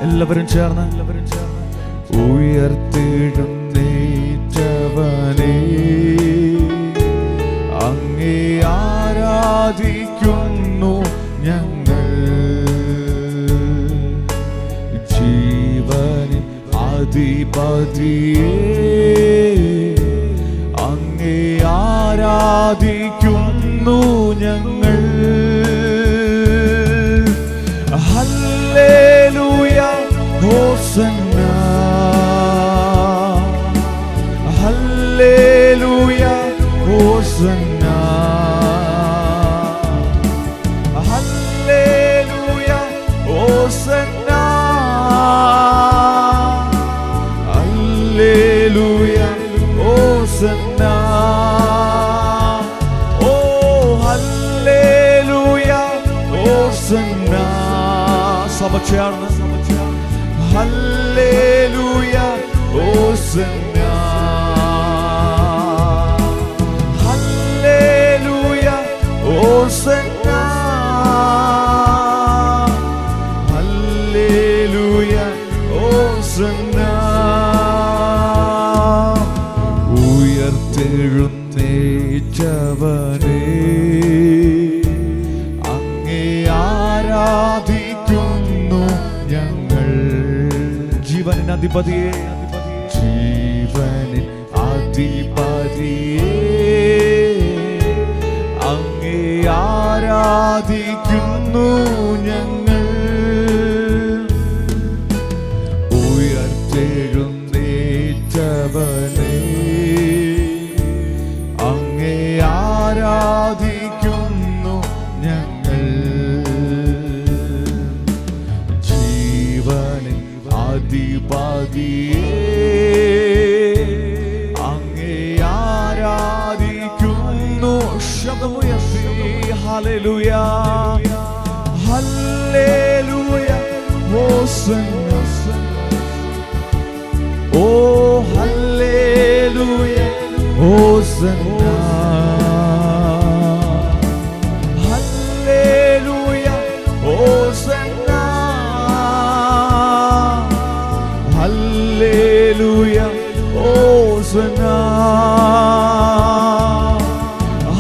എല്ലാവരും ചേർന്ന് ഉയർത്തെഴുന്നേറ്റവനേ അങ്ങേ ആരാധിക്കുന്നു ഞങ്ങൾ. ജീവനിൻ അധിപതിയേ അങ്ങേ ആരാധിക്കുന്നു ഞങ്ങൾ. ഹല്ലേലൂയ ഹോസന്ന ഹല്ലേലൂയ ഹോസന്ന ഹല്ലേലൂയ ഹോസന്ന ഹല്ലേലൂയ ഹോസന്ന. ഓ ഹല്ലേലൂയ ഹോസന്ന. സഭ ചേർന്ന് ഹല്ലേലൂയ ഹോസന്ന ഹല്ലേലൂയ ഹോസന്ന ഹല്ലേലൂയ ഹോസന്ന. ഉയർത്തെഴുന്നേറ്റവനേ അങ്ങേ ആരാധിക്കുന്നു ഞങ്ങൾ. ജീവനിൻ അധിപതിയേ ജീവനിൻ അധിപതിയേ അങ്ങേ ആരാധിക്കുന്നു ഞങ്ങൾ. ഉയർത്തെഴുന്നേറ്റവനേ അങ്ങേ ആരാധിക്കുന്നു ഞങ്ങൾ. ജീവനിൻ അധിപതിയേ അങ്ങേ ആരാധിക്കുന്നു. ശബ്ദമുയർത്തി ഹല്ലേലൂയ ഹല്ലേലൂയ ഹോസന്ന. ഓ ഹല്ലേലൂയ ഹോസന്ന ഹല്ലേലൂയ ഹോസന്ന ഹല്ലേലൂയ ഹോസന്ന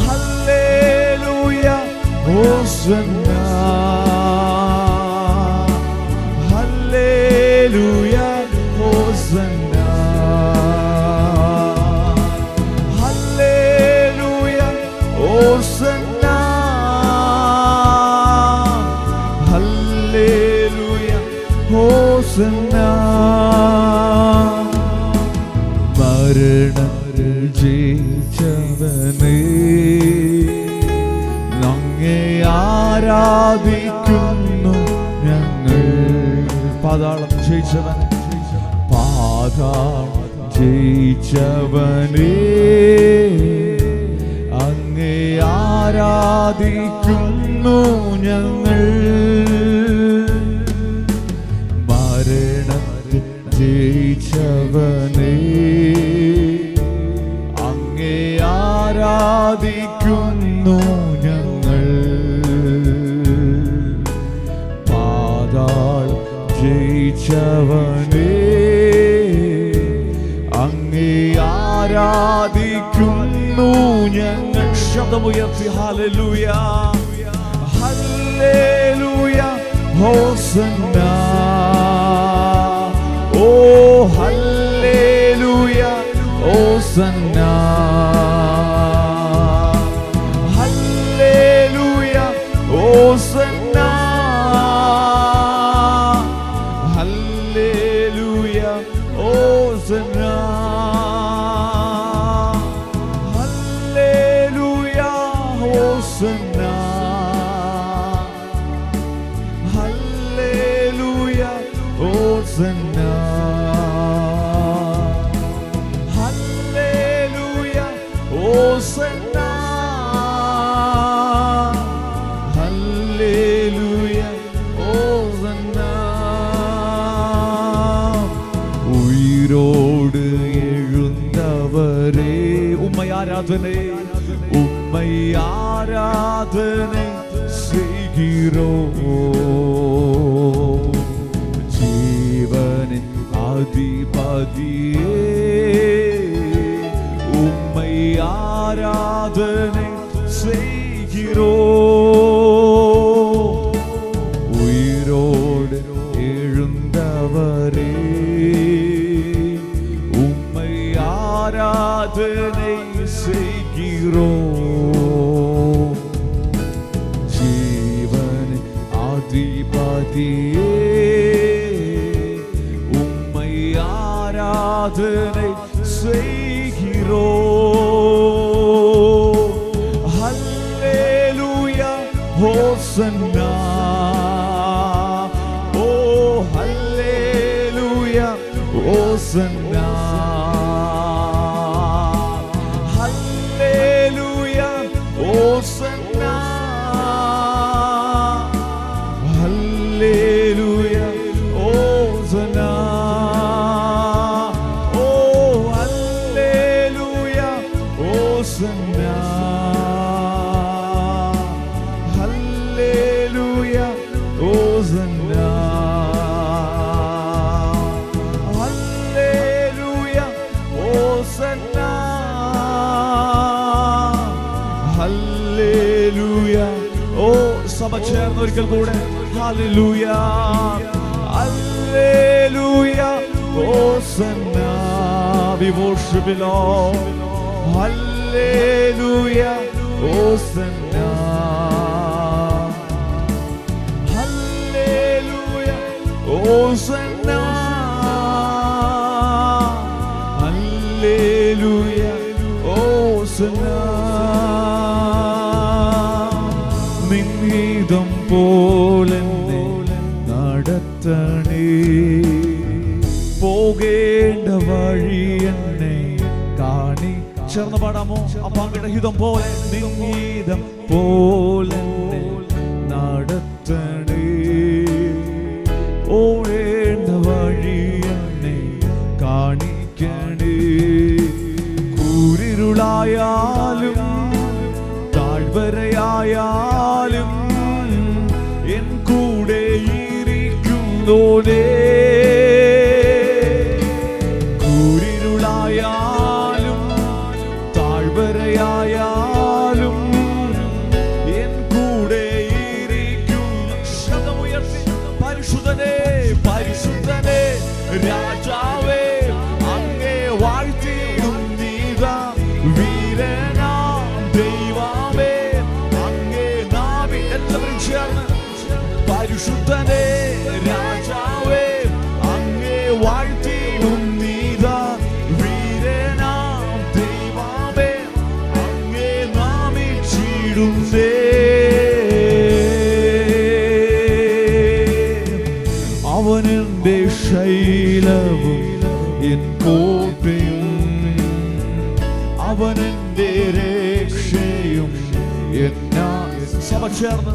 ഹല്ലേലൂയ ഹോസന്ന ഹല്ലേലൂയ ഹോസന്ന ഹല്ലേലൂയ ഹോസന്ന ഹല്ലേലൂയ ഹോസന്ന. മരണം ജയിച്ചവനേ അങ്ങേ ആരാധിക്കുന്നു ഞങ്ങൾ. പാതാളം ജയിച്ചവൻ പാതാളം ജയിച്ചവനേ അങ്ങേ ആരാധിക്കുന്നു ഞങ്ങൾ. മരണം ജയിച്ചവനേ അങ്ങേ ആരാധിക്കുന്നു ഞങ്ങൾ. പാതാളം ജയിച്ചവനേ അങ്ങേ ആരാധിക്കുന്നു ഞങ്ങൾ. ശബ്ദമുയർത്തി ഹല്ലേലൂയ ഹല്ലേലൂയ ഹോസന്ന. ഓ ഹല്ലേലൂയ ഹോസന്ന ഹല്ലേലൂയ ഹോസന്ന ഹല്ലേലൂയ ഹോസന്ന ഹല്ലേലൂയ ഹോസന്ന ഹല്ലേലൂയ ഹോസന്ന ഹല്ലേലൂയ ഹോസന്ന ഹല്ലേലൂയ ഹോസന്ന. ഉയിരോട് എഴുന്നവരേ ഉമ്മയാരാധനേ ഉമ്മയാരാധനേ செய்கிறோம். அதிபதியே உம்மை ஆராதனை செய்கிறோம். உயிரோடு எழுந்தவரே உம்மை ஆராதனை செய்கிறோம். ஜீவன் அதிபதியே உம்மை ஆராதனை செய்கிறோம். ஹல்லேலூயா ஹோசன்னா, ஓ ஹல்லேலூயா ஹோசன்னா, ஹல்லேலூயா ஹோசன்னா, ஹல்லேலூயா ஹோசன்னா, ஓ ஹல்லேலூயா ஹோசன்னா, ஹல்லேலூயா ஹோசன்னா, ഹല്ലേലൂയ ഹോസന്ന, ഹല്ലേലൂയ. ഓ സഭ ചേർന്ന് ഒരിക്കൽ കൂടെ ഹല്ലേലൂയ, ഹല്ലേലൂയ ഹോസന്ന. We worship you Lord. ഹല്ലേലൂയ ഹോസന്ന, ഹല്ലേലൂയ ഹോസന്ന, ഹല്ലേലൂയ ഹോസന്ന. നിൻഹിതം പോലെന്നെ നടത്തണേ, പോകേണ്ട വഴി എന്നെ കാണി. ചേർന്ന് പാടാമോ? അപ്പാങ്ങളുടെ ഹിതം പോലെ, നിൻഹിതം പോലെന്നെ നടത്തണേ, ഓടേണ്ട വഴി എന്നെ കാണിക്കണേ. കൂരിരുളായാലും താഴ്വരയായാലും എൻ കൂടെ ഇരിക്കുന്നോനേ. കൂരിരുളായാലും താഴ്വരയായാലും എൻ കൂടെ ഇരിക്കുന്ന. ശബ്ദമുയർത്തി പരിശുദ്ധനേ, പരിശുദ്ധനേ രാജാവേ അങ്ങേ വാഴ്ത്തിടുന്നീതാ. വീരനാം ദൈവമേ അങ്ങേ നാമി. എല്ലാവരും ചേർന്ന് പരിശുദ്ധനേ രാജാവേ അങ്ങേ വാഴ്ത്തിടുന്നീതാ. വീരനാം ദൈവമേ അങ്ങേ നാമിച്ചിടുന്നേ. അവനെന്റെ ശൈലവും എൻ കോട്ടയും, അവനെന്റെ രക്ഷയും എന്നാ. സഭ ചേർന്ന്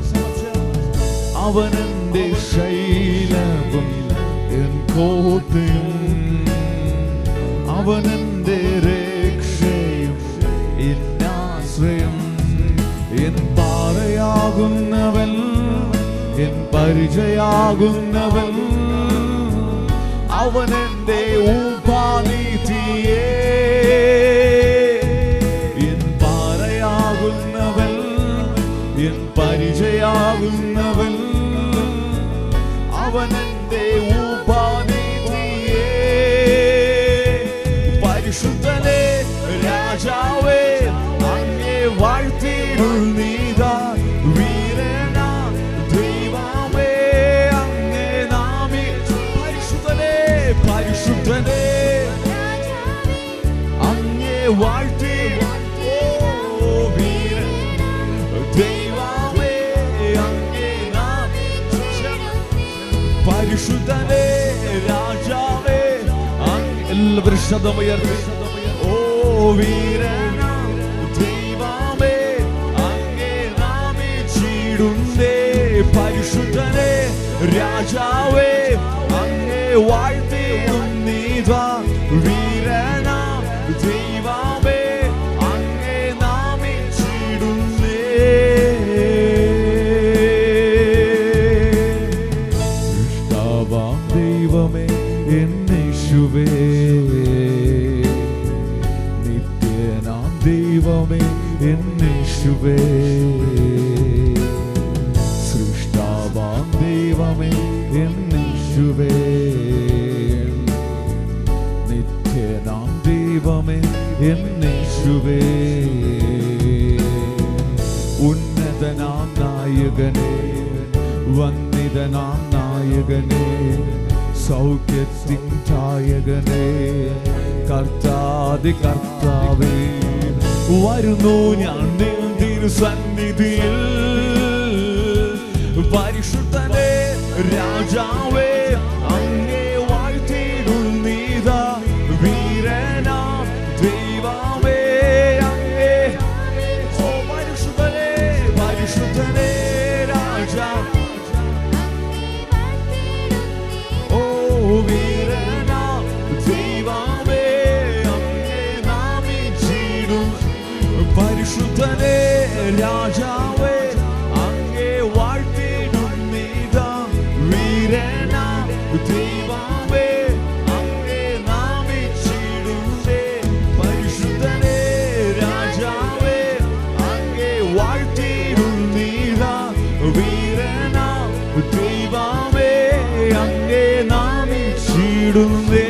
അവനെന്റെ ശൈലവും എൻ കോട്ടയും, അവനെന്റെ രക്ഷയും എന്നാശ്രയം. എൻ പാറയാകുന്നവൻ, എൻ പരിചയാകുന്നവൻ, അവനെന്റെ ഉപാധിയെ. എൻ പാറയാകുന്നവൻ, എൻ പരിചയാകുന്നവൻ, അവനെന്റെ ഉപാധിയെ. പരിശുദ്ധനേ രാജാവേ അങ്ങേ വാഴ്ത്തിടുന്നീതാ. വീരനാ ദൈവമേ അങ്ങേ നാമി. പരിശുദ്ധനേ, പരിശുദ്ധനേ അങ്ങേ വാഴ്ത്തി. ഓ വീരൻ ദൈവമേ അങ്ങേ നാമി. പരിശുദ്ധനേ രാജാവേ എല്ലാവരും ശബ്ദമുയർത്തി. ഓ വീരനാ ദൈവമേ അങ്ങേ നാമിച്ചിടുന്നേ. പരിശുദ്ധനേ രാജാവേ അങ്ങേ വാഴ്ത്തിടുന്നീതാ. വീരനാം ദൈവമേ അങ്ങേ നാമിച്ചിടുന്നേ. സൃഷ്ടാവാം ദൈവമേ എന്നേശു എന്നേശുവേ സൃഷ്ടാവാം ദൈവമേ എന്നേശുവേ നിത്യനാം ദൈവമേ എന്നേശുവേ ഉന്നതനാം നായകനേ വന്ദിതനാം നായകനേ സൗഖ്യത്തിൻ നായകനേ കർത്താതി കർത്താവേ വരുന്നു ഞാൻ നിൻ തിരുസന്നിധിയിൽ പരിശുദ്ധനേ രാജാവേ അങ്ങേ വാഴ്ത്തിടുന്നീതാ വീരനാം ദൈവമേ അങ്ങേ ഓ പരിശുദ്ധനേ പരിശുദ്ധനേ രാജാ ഓ വീരനാം ദൈവമേ അങ്ങേ നാമിച്ചിടും പരിശുദ്ധനേ രാജാവേ അങ്ങേ വാഴ്ത്തിടുന്നീതാ വീരനാം ദൈവമേ അങ്ങേ നാമിച്ചിടുന്നേ പരിശുദ്ധനേ രാജാവേ അങ്ങേ വാഴ്ത്തിടുന്നീതാ വീരനാം ദൈവമേ അങ്ങേ നാമിച്ചിടുന്നേ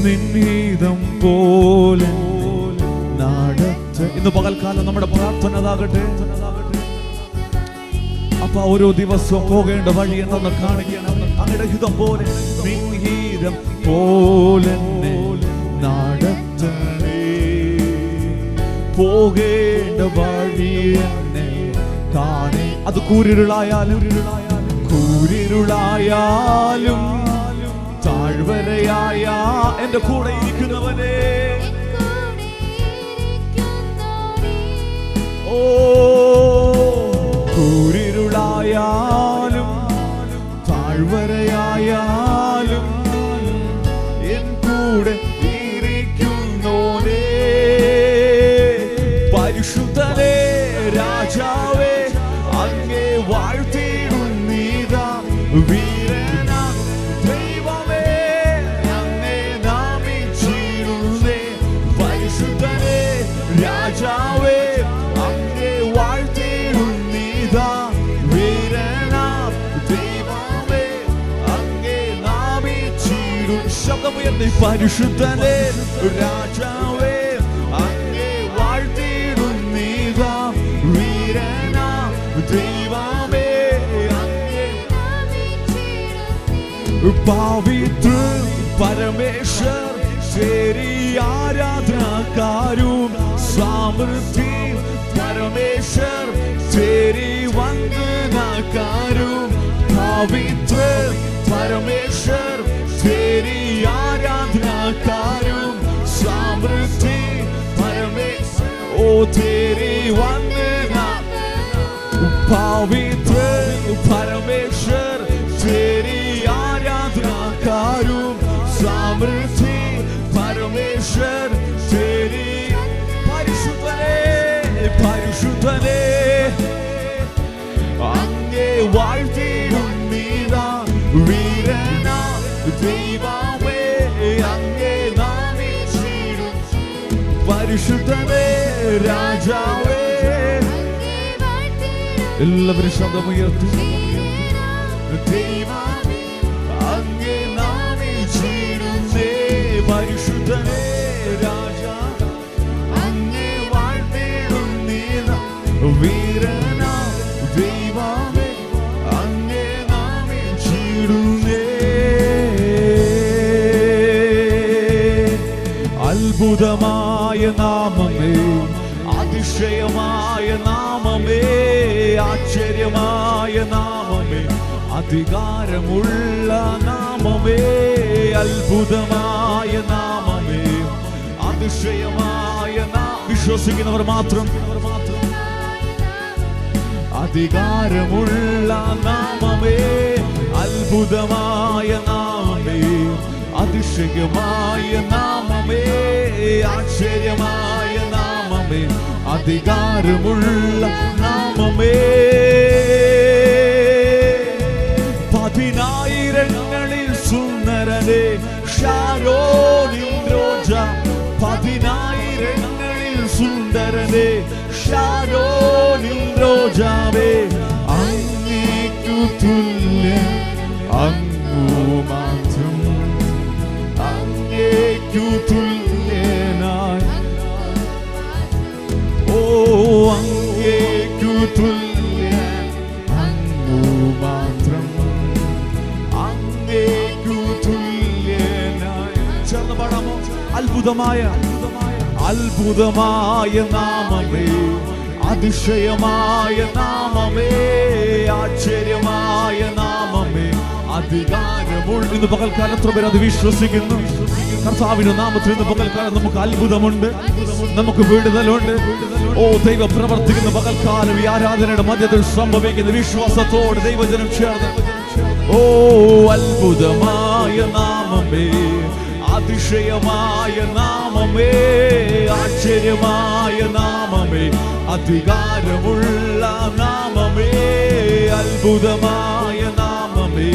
നിൻഹിതം പോലെ നടത്ത ഇന്ന് പകൽക്കാലം നമ്മുടെ പ്രാർത്ഥന അതാകട്ടെ. അപ്പ ഓരോ ദിവസവും പോകേണ്ട വഴി എന്തെന്ന് കാണിക്കണം. അങ്ങയുടെ ഹിതം പോലെ നിൻഹിതം പോലെ നടത്തണേ പോകേണ്ട വഴി എന്നെ കാണേ. അത് കൂരിരുളായാലും താഴ്വരയായ എന്റെ കൂടെ ഇരിക്കുന്നവനെ ഓ കൂരിരുളായാലും താഴ്വരയായാലും എൻ കൂടെ ഇരിക്കുന്നോനേ പരിശുദ്ധനേ രാജാവേ അങ്ങേ വാഴ്ത്തിടുന്നീതാ വീരനാ ദൈവമേ അങ്ങേ നാമിച്ചിടുന്നേ പരിശുദ്ധനേ രാജാവേ അങ്ങേ വാഴ്ത്തിടുന്നീതാ വീരനാ ദൈവമേ അങ്ങേ നാമിച്ചിടും ശബ്ദമുയർത്തി പരിശുദ്ധനേ രാജാവേ അങ്ങേ വാഴ്ത്തിടുന്നീതാ വീരനാ ദൈവമേ അങ്ങേ പവിത്ര പരമേശ്വർ ശരി ആരാധനക്കാരും സമൃദ്ധി പരമേശ്വർ ശരി വന്ദനക്കാരും പവിത്ര പരമേശ്വർ ശരി ആരാധനക്കാരും സമൃദ്ധി പരമേശ്വർ ഓ തേരി വന്ദന പവിത്ര പരമേശ്വർ ശരി ആരാധനക്കാരും സമൃദ്ധി പരമേശ്വർ ശരി പരിശുദ്ധനേ പരിശുദ്ധനേ അങ്ങേ വാഴ്ത്തിടുന്നീതാ വീരനാ ദൈവമേ അങ്ങേ നാമിച്ചിടും പരിശുദ്ധനേ രാജാവേ എല്ലാവരും ശബ്ദമുയർത്തി ദൈവമേ അങ്ങേ നാമിച്ചിടുന്നേ പരിശുദ്ധനേ രാജാ അങ്ങേ വാഴ്ത്തിടുന്നീതാ വീരനാ ദൈവമേ അങ്ങേ നാമിച്ചിടുന്നേ അത്ഭുതമായ നാമമേ അതിശയമായ നാമമേ ആശ്ചര്യമായ നാമമേ അധികാരമുള്ള നാമമേ അത്ഭുതമായ നാമമേ അതിശയമായ വിശ്വസിക്കുന്നവർ മാത്രം അധികാരമുള്ള നാമമേ അത്ഭുതമായ നാമമേ അതിശയമായ നാമമേ ആശ്ചര്യമായ നാമമേ അധികാരമുള്ള നാമമേ പതിനായിരങ്ങളിൽ സുന്ദരനെ ഷാരോനിൻ രോജ സുന്ദരനെ ഷാരോനിൽ രോജാവേ അങ്ങേക്കു തുല്യൻ അങ്ങു മാത്രം അങ്ങേക്കു തുല്യനായി ഓ അങ്ങേക്കു തുല്യൻ അങ്ങു മാത്രം അങ്ങേക്കു തുല്യനായി ചേർന്ന് പാടാമോ അത്ഭുതമായ നാമമേ അതിശയമായ നാമമേ ആശ്ചര്യമായ നാമമേ അധികാരമുള്ള ഇന്ന് പകൽക്കാലം എത്ര പേര് അത് വിശ്വസിക്കുന്നു കർത്താവിന്റെ നാമത്തിൽ ഇന്ന് പകൽക്കാലം നമുക്ക് അത്ഭുതമുണ്ട് നമുക്ക് വിടുതലുണ്ട് ഓ ദൈവം പ്രവർത്തിക്കുന്ന പകൽക്കാലം ഈ ആരാധനയുടെ മധ്യത്തിൽ സംഭവിക്കുന്ന വിശ്വാസത്തോടെ ദൈവജനം ചേർന്ന് ഓ അത്ഭുതമായ നാമമേ അതിശയമായ നാമമേ ആശ്ചര്യമായ നാമമേ അധികാരമുള്ള നാമമേ അത്ഭുതമായ നാമമേ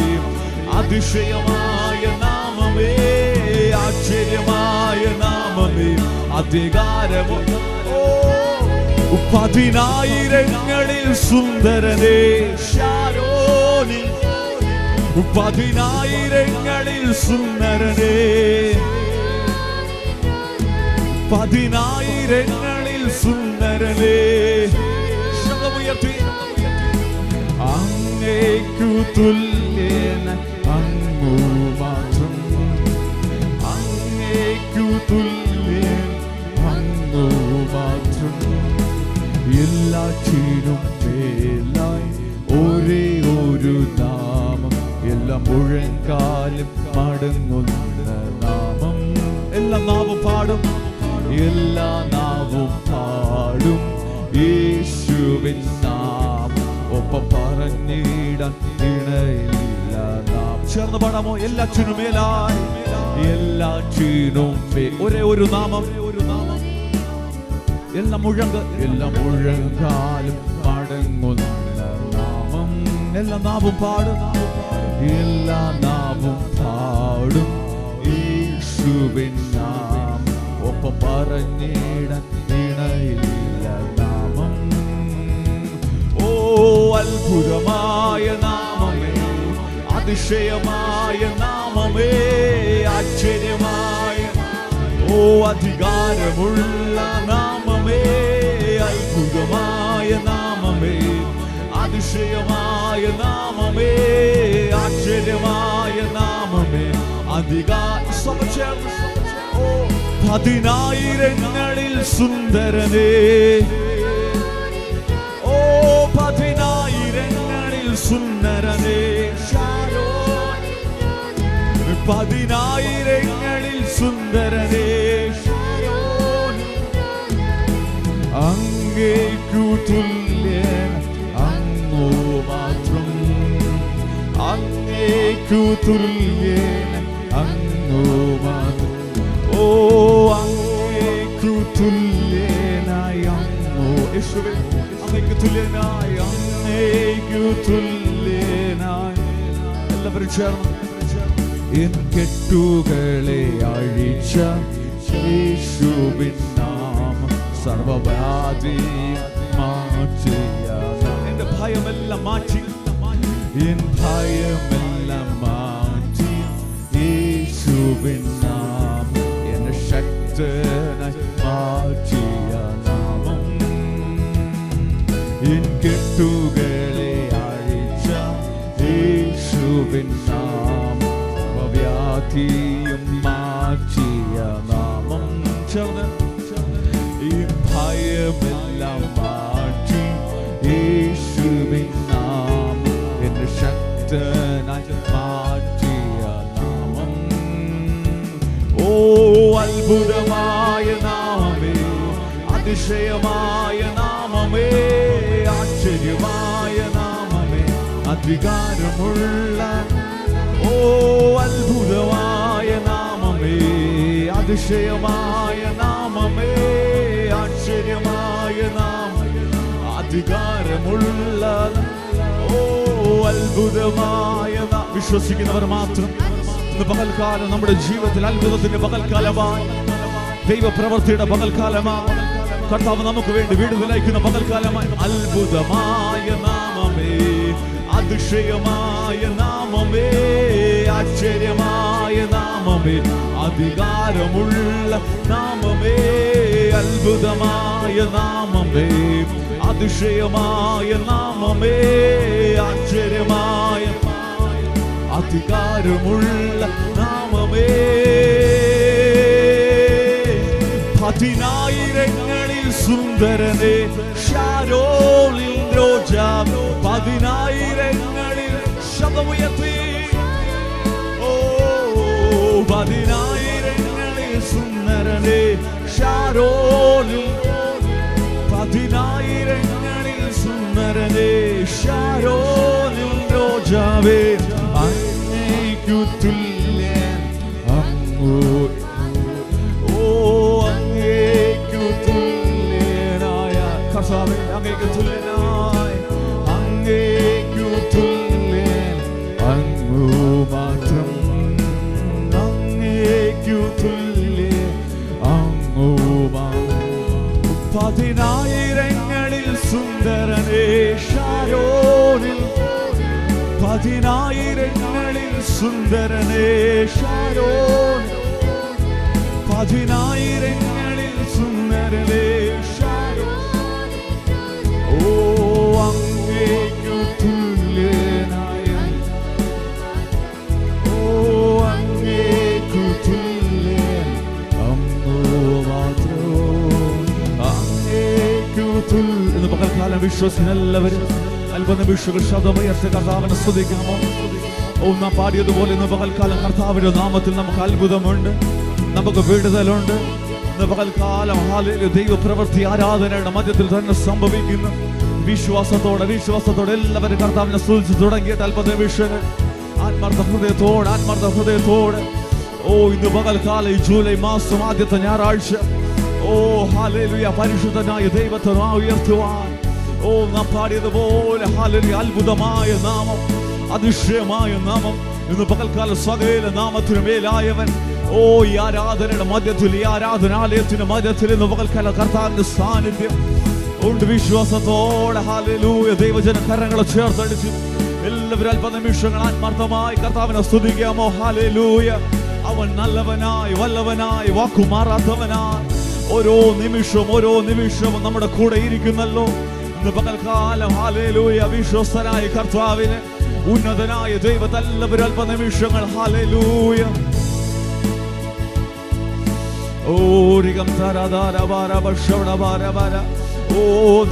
അതിശയമായ നാമമേ ആശ്ചര്യമായ നാമമേ അധികാരമുള്ള പതിനായിരങ്ങളിൽ സുന്ദരനേ ഷാരോനിൽ പതിനായിരങ്ങളിൽ സുന്ദരനേ പതിനായിരങ്ങളിൽ സുന്ദരനേ ശബ്ദമുയർത്തി അങ്ങേക്കു തുല്യൻ അങ്ങു മാത്രം അങ്ങേക്കു തുല്യൻ അങ്ങു മാത്രം എല്ലാറ്റിനും മേലായി ഒരേ ഒരു നാമം എല്ലാ മുഴങ്കാലും മടങ്ങുന്ന നാമം എല്ലാ നാവും പാടും എല്ലാ നാവും പാടും യേശുവിൻ നാമം ഒപ്പം പറഞ്ഞിടാൻ ഇണയില്ല നാം ചേർന്ന് പാടാമോ എല്ലാറ്റിനും മേലായി എല്ലാറ്റിനും ഒരേ ഒരു നാമം എല്ലാ മുഴങ്കാലും മടങ്ങുന്ന നാമം എല്ലാ നാവും പാടും എല്ലാ നാവും പാടും യേശുവിൻ നാമം ഒപ്പം പറഞ്ഞിടാൻ ഇണയില്ല നാമം ഓ അത്ഭുതമായ നാമമേ അതിശയമായ നാമമേ ആശ്ചര്യമായ ഓ അധികാരമുള്ള നാമമേ അത്ഭുതമായ നാമമേ അതിശയമായ നാമമേ ആശ്ചര്യമായ നാമമേ പതിനായിരങ്ങളിൽ സുന്ദരനേ ഓ പതിനായിരങ്ങളിൽ സുന്ദരനേ പതിനായിരങ്ങളിൽ സുന്ദരനേ അങ്ങേക്കു തുല്യൻ അങ്ങു മാത്രം അങ്ങേക്കു തുല്യൻ അങ്ങു മാത്രം ഓ അങ്ങേക്കു തുല്യനായി അങ്ങു യേശുവേ അങ്ങേക്കു തുല്യനായി അങ്ങേക്കു തുല്യനായി എല്ലാവരും ചേർന്ന് എൻ കെട്ടുകളെ അഴിച്ച യേശുവിൻ നാമം സർവ്വവ്യാധി മാറ്റിയ എന്റെ ഭയമെല്ലാം മാറ്റി എൻ ഭയമെല്ലാം മാറ്റി യേശുവിൻ നാമം എന്നെ ശക്തനായി മാറ്റിയ നാമം എൻ കെട്ടുകളെ അഴിച്ച യേശുവിൻ നാമം വ്യാധിയും മാറ്റിയ നാമം ചേർന്ന് ഈ ഭയമെല്ലാം മാറ്റി യേശുവിൻ നാമം എന്നെ ശക്തനായി മാറ്റിയ നാമം ഓ അത്ഭുതമായ നാമമേ അതിശയമായ നാമമേ ആശ്ചര്യമായ നാമമേ അധികാരമുള്ള ഓ അത്ഭുതമായ നാമമേ അതിശയമായ നാമമേ ആശ്ചര്യമായ നാമമേ അധികാരമുള്ള ഓ അത്ഭുതമായ വിശ്വസിക്കുന്നവർ മാത്രം ഇന്ന് പകൽക്കാലം നമ്മുടെ ജീവിതത്തിൽ അത്ഭുതത്തിന്റെ പകൽക്കാലമായി ദൈവപ്രവൃത്തിയുടെ പകൽക്കാലമായി കർത്താവ് നമുക്ക് വേണ്ടി വിടുതലയക്കുന്ന പകൽക്കാലമായി അത്ഭുതമായ നാമമേ, അതിശയമായ നാമമേ, ആശ്ചര്യമായ നാമമേ, അധികാരമുള്ള നാമമേ, അത്ഭുതമായ നാമമേ, അതിശയമായ നാമമേ, ആശ്ചര്യമായ അധികാരമുള്ള നാമമേ. പതിനായിരങ്ങളിൽ സുന്ദരനെ ശാരോലിൽ രോജാവ്, പതിനായിരങ്ങളിൽ ശബ്ദമുയർത്തി, ഓ പതിനായിരങ്ങളിൽ സുന്ദരനെ ശാരോലിൽ, പതിനായിരങ്ങളിൽ സുന്ദരനെ ശാരോലിൽ രോജാവേ, അങ്ങേക്കു തുല്യൻ അങ്ങു, ഓ അങ്ങേക്കു തുല്യനായ കർത്താവേ, അങ്ങേക്കു തുല്യനായ, അങ്ങേക്കു തുല്യൻ അങ്ങു മാത്രം, അങ്ങേക്കു തുല്യൻ അങ്ങു മാത്രം. പതിനായിരങ്ങളിൽ സുന്ദരനെ ശാരോനിൽ, പതിനായിരങ്ങളിൽ സുന്ദരനെ ശാരോൻ, പതിനായിരങ്ങളിൽ സുന്ദരനെ ശാരോൻ, ഓ അങ്ങേക്കു തുല്യനായ, ഓ അങ്ങേക്കു തുല്യൻ അങ്ങു മാത്രം, അങ്ങേക്കു തുല്യൻ. ഇന്ന് പകൽക്കാലം വിശ്വസിനെല്ലാവരും അല്പനിമിഷങ്ങൾ ശബ്ദമുയർത്തി കർത്താവിനെ സ്തുതിക്കാമോ? നാം പാടിയതുപോലെ ഇന്ന് പകൽക്കാലം കർത്താവിന്റെ നാമത്തിൽ നമുക്ക് അത്ഭുതമുണ്ട്, നമുക്ക് വിടുതലുണ്ട്. ഇന്ന് പകൽക്കാലം ഹല്ലേലൂയ, ദൈവപ്രവൃത്തി ആരാധനയുടെ മധ്യത്തിൽ തന്നെ സംഭവിക്കുന്നു. വിശ്വാസത്തോടെ വിശ്വാസത്തോടെ എല്ലാവരും കർത്താവിനെ സ്തുതിച്ച് തുടങ്ങിയിട്ട് അല്പനിമിഷങ്ങൾ ആത്മാർത്ഥ ഹൃദയത്തോടെ ഇന്ന് പകൽക്കാലം ഈ ജൂലൈ മാസം ആദ്യത്തെ ഞായറാഴ്ച ഹല്ലേലൂയ പരിശുദ്ധനായ ദൈവത്തെ ഉയർത്തുവാൻ നാം പാടിയതുപോലെ ഹല്ലേലൂയ അത്ഭുതമായ നാമം, അതിശയമായ നാമം, ഇന്ന് പകൽക്കാലം സകല നാമത്തിനു മേലായവൻ. ഈ ആരാധനയുടെ മധ്യത്തിൽ, ഈ ആരാധനാലയത്തിന്റെ മധ്യത്തിൽ ഇന്ന് പകൽക്കാലം കർത്താവിന്റെ സാന്നിധ്യം ഉണ്ട്. വിശ്വാസത്തോടെ ഹല്ലേലൂയ ദൈവജന കരങ്ങളെ ചേർത്തടിച്ച് എല്ലാവരും അല്പനിമിഷങ്ങൾ ആത്മാർത്ഥമായി കർത്താവിനെ സ്തുതിക്കാമോ? ഹല്ലേലൂയ. അവൻ നല്ലവനായി, വല്ലവനായി, വാക്കുമാറാത്തവനായി ഓരോ നിമിഷവും നമ്മുടെ കൂടെ ഇരിക്കുന്നല്ലോ. ഇന്ന് പകൽക്കാലം ഹല്ലേലൂയ വിശ്വസ്തനായ കർത്താവിന്, ഉന്നതനായ ദൈവത്തെ എല്ലാവരും അല്പനിമിഷങ്ങൾ ഹല്ലേലൂയ.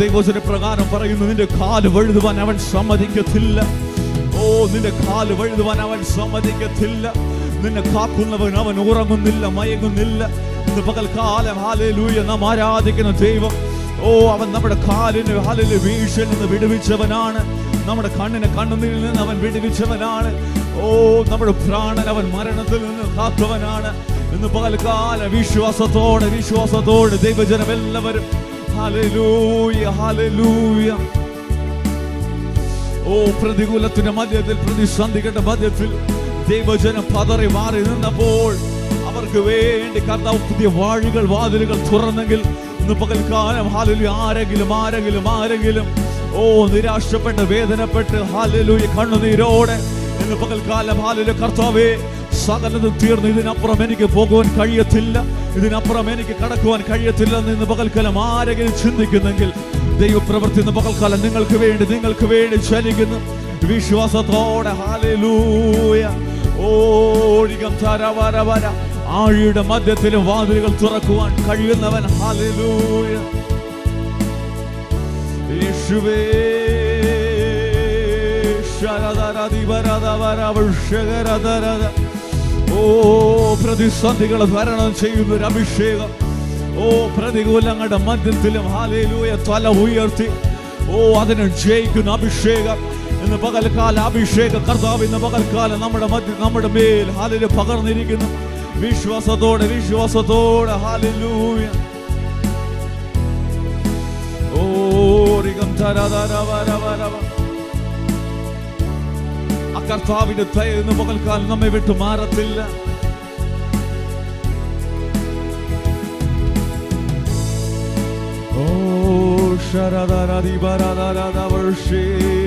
ദൈവവചന പ്രകാരം പറയുന്നു, നിന്റെ കാല് വഴുതുവാൻ അവൻ സമ്മതിക്കത്തില്ല. നിന്റെ കാല് വഴുതുവാൻ അവൻ സമ്മതിക്കത്തില്ല. നിന്നെ കാക്കുന്നവൻ അവൻ ഉറങ്ങുന്നില്ല, മയങ്ങുന്നില്ല. ഇന്ന് പകൽക്കാലം ഹല്ലേലൂയ നാം ആരാധിക്കുന്ന ദൈവം അവൻ നമ്മുടെ കാലിന് ഹല്ലേലൂയ വീഴ്ചയിൽ നിന്ന് വിടുവിച്ചവനാണ്. നമ്മുടെ കണ്ണിന് കണ്ണുനീരിൽ നിന്ന് അവൻ വിടുവിച്ചവനാണ്. നമ്മുടെ പ്രാണൻ അവൻ മരണത്തിൽ നിന്ന് കാത്തവനാണ്. ഇന്ന് പകൽക്കാല വിശ്വാസത്തോടെ ദൈവജനം എല്ലാവരും ഹല്ലേലൂയ ഹല്ലേലൂയ. പ്രതികൂലത്തിന്റെ മധ്യത്തിൽ, പ്രതിസന്ധികളുടെ മധ്യത്തിൽ ദൈവജനം പതറി മാറി നിന്നപ്പോൾ അവർക്ക് വേണ്ടി കർത്താവ് പുതിയ വാതിലുകൾ തുറന്നെങ്കിൽ ഇന്ന് പകൽക്കാലം ഹല്ലേലൂയ ആരെങ്കിലും നിരാശപ്പെട്ട് വേദനപ്പെട്ട് ഹല്ലേലൂയ കണ്ണുനീരോടെ ഇന്ന് പകൽക്കാലം ഹല്ലേലൂയ കർത്താവേ സകലതും തീർന്നു, ഇതിനപ്പുറം എനിക്ക് പോകുവാൻ കഴിയത്തില്ല, ഇതിനപ്പുറം എനിക്ക് കടക്കുവാൻ കഴിയത്തില്ലെന്ന് ഇന്ന് പകൽക്കാലം ആരെങ്കിലും ചിന്തിക്കുന്നെങ്കിൽ ദൈവപ്രവൃത്തി ഇന്ന് പകൽക്കാലം നിങ്ങൾക്ക് വേണ്ടി ചലിക്കുന്നു. വിശ്വാസത്തോടെ ഹല്ലേലൂയ. ആഴിയുടെ മധ്യത്തിലും വാതിലുകൾ തുറക്കുവാൻ കഴിയുന്നവൻ ഹല്ലേലൂയ. യേശുവേ പ്രതിസന്ധികൾ തരണം ചെയ്യുന്ന ഒരു അഭിഷേകം. പ്രതികൂലങ്ങളുടെ മധ്യത്തിലും ഹല്ലേലൂയ തല ഉയർത്തി അതിനെ ജയിക്കുന്ന അഭിഷേകം ഇന്ന് പകൽക്കാല അഭിഷേകം കർത്താവ് ഇന്ന് പകൽക്കാലം നമ്മുടെ മേൽ ഹല്ലേലൂയ പകർന്നിരിക്കുന്നു. വിശ്വാസത്തോടെ ഹല്ലേലൂയ. ആ കർത്താവിന്റെ ദയ ഇന്ന് പകൽക്കാലം നമ്മെ വിട്ടു മാറത്തില്ല. Sharadara di barada da worship.